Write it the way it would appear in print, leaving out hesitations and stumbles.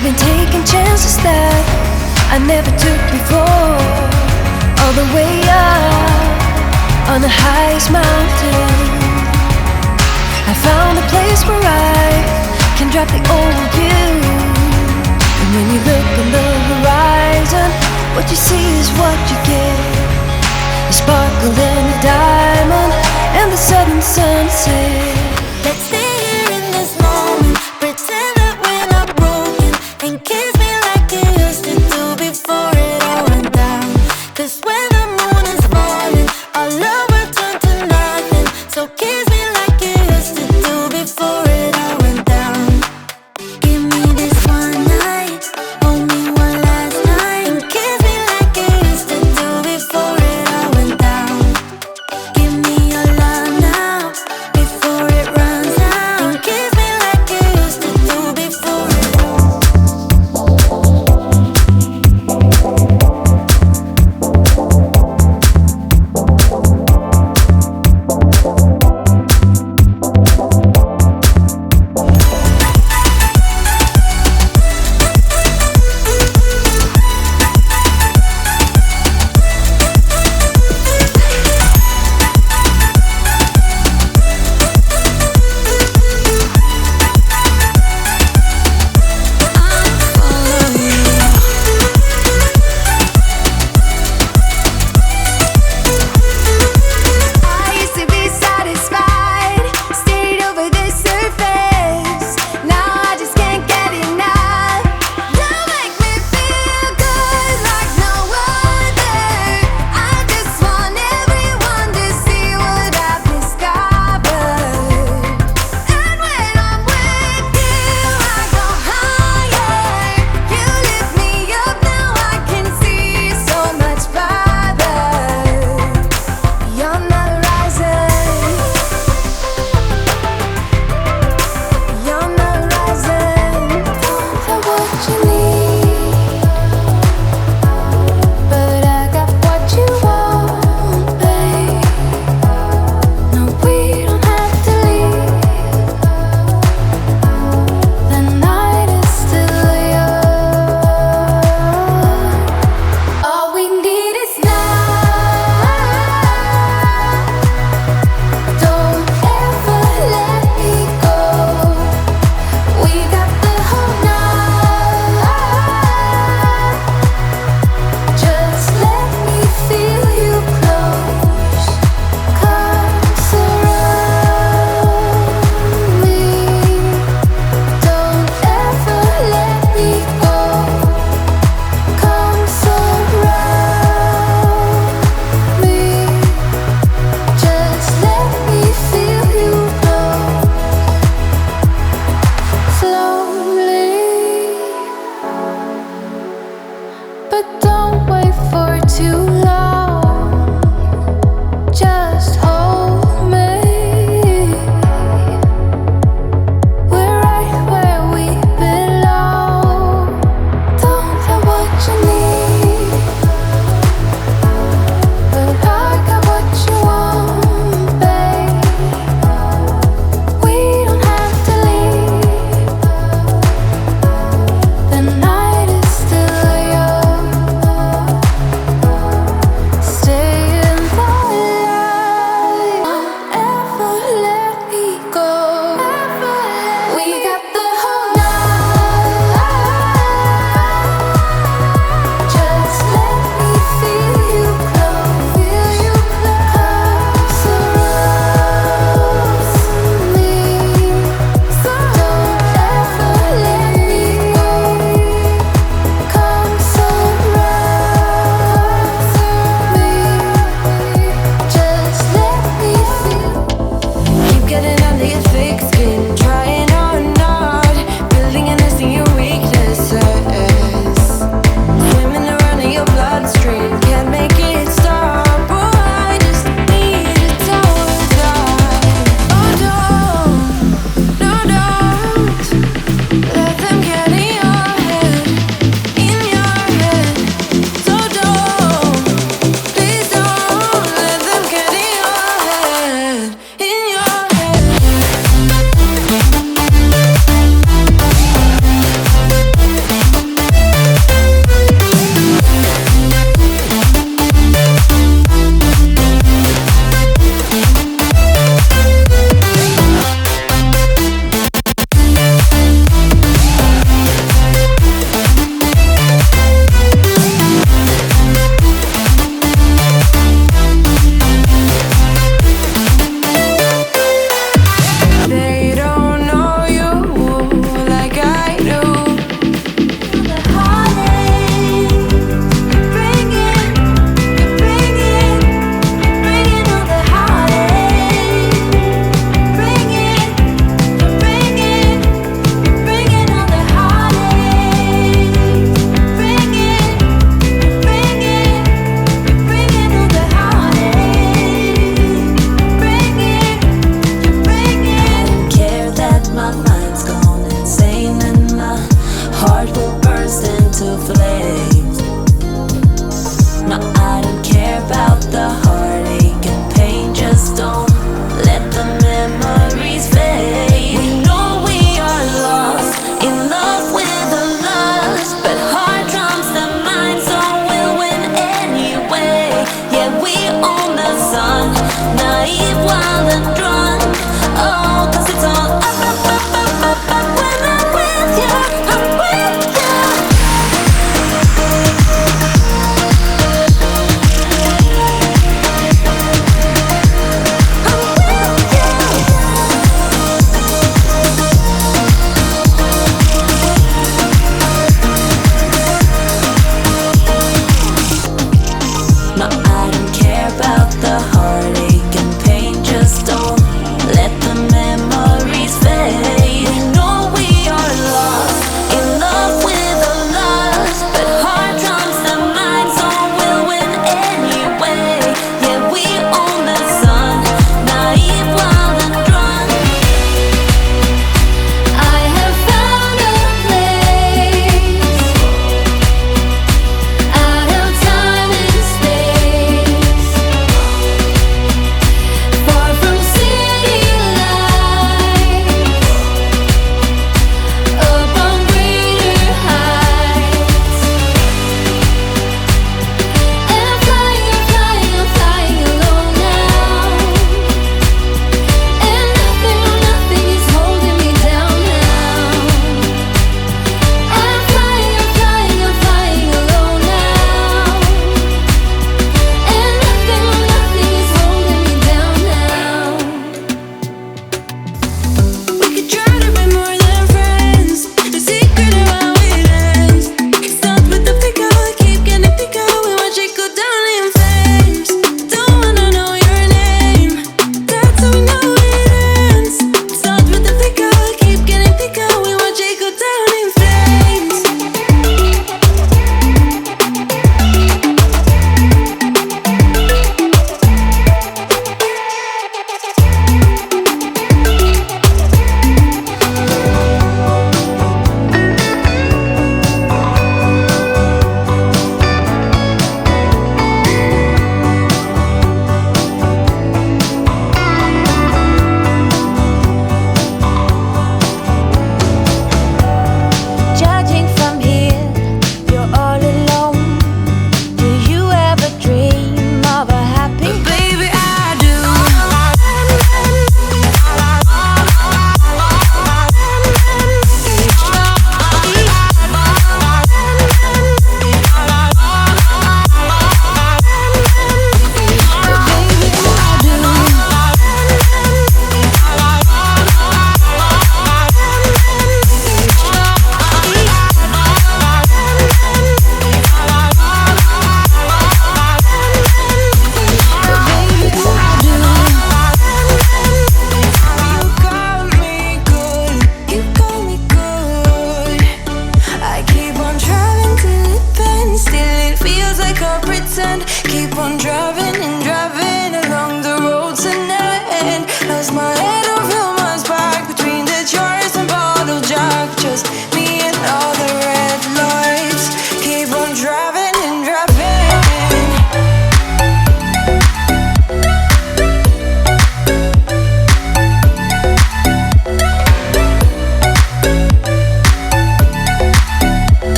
I've been taking chances that I never took before. All the way up on the highest mountain, I found a place where I can drop the old you. And when you look on the horizon, what you see is what you get. A sparkle and a diamond and the sudden sunset. Let's stay here in this moment, pretend that we're not broken, and kiss me like you used to do before it all went down. 'Cause when the moon is falling, our love will turn to nothing. So kiss me like you used to do before it all went down. Give me this one night, hold me one last night, and kiss me like you used to do before it all went down. Give me your love now, before it runs out, and kiss me like you used to do before it I used to be satisfied, stayed over the surface.